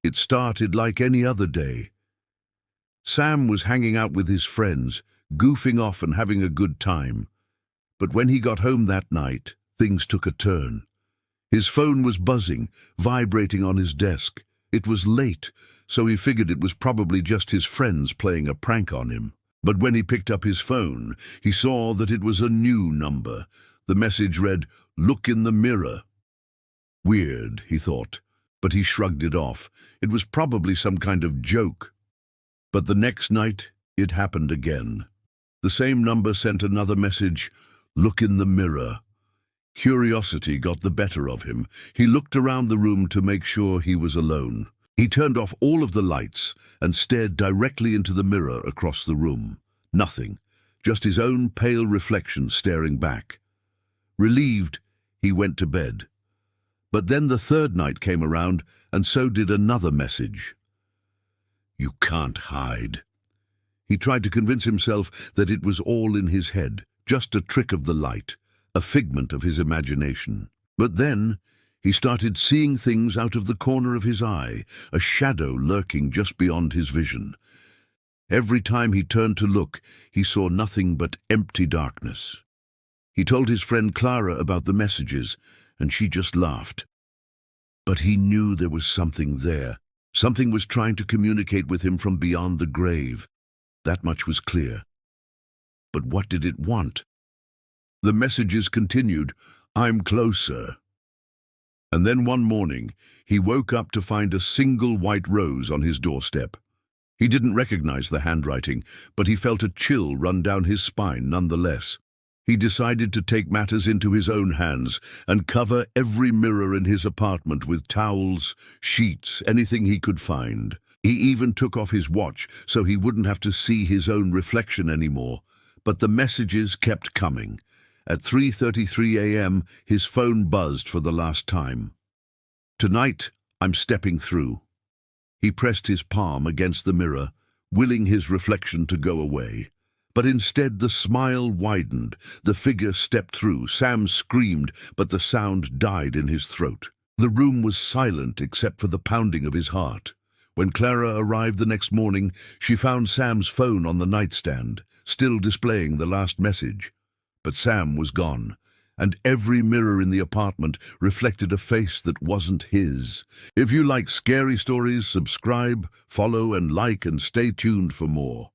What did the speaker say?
It started like any other day. Sam was hanging out with his friends, goofing off and having a good time. But when he got home that night, things took a turn. His phone was buzzing, vibrating on his desk. It was late, so he figured it was probably just his friends playing a prank on him. But when he picked up his phone, he saw that it was a new number. The message read, "Look in the mirror." Weird, he thought, but he shrugged it off. It was probably some kind of joke. But the next night, it happened again. The same number sent another message, "Look in the mirror." Curiosity got the better of him. He looked around the room to make sure he was alone. He turned off all of the lights and stared directly into the mirror across the room. Nothing, just his own pale reflection staring back. Relieved, he went to bed. But then the third night came around, and so did another message. "You can't hide." He tried to convince himself that it was all in his head, just a trick of the light, a figment of his imagination. But then he started seeing things out of the corner of his eye, a shadow lurking just beyond his vision. Every time he turned to look, he saw nothing but empty darkness. He told his friend Clara about the messages, and she just laughed. But he knew there was something there. Something was trying to communicate with him from beyond the grave. That much was clear. But what did it want? The messages continued, "I'm closer." And then one morning, he woke up to find a single white rose on his doorstep. He didn't recognize the handwriting, but he felt a chill run down his spine nonetheless. He decided to take matters into his own hands and cover every mirror in his apartment with towels, sheets, anything he could find. He even took off his watch so he wouldn't have to see his own reflection anymore. But the messages kept coming. At 3:33 a.m., his phone buzzed for the last time. "Tonight, I'm stepping through." He pressed his palm against the mirror, willing his reflection to go away. But instead the smile widened. The figure stepped through. Sam screamed, but the sound died in his throat. The room was silent except for the pounding of his heart. When Clara arrived the next morning, she found Sam's phone on the nightstand, still displaying the last message. But Sam was gone, and every mirror in the apartment reflected a face that wasn't his. If you like scary stories, subscribe, follow, and like, and stay tuned for more.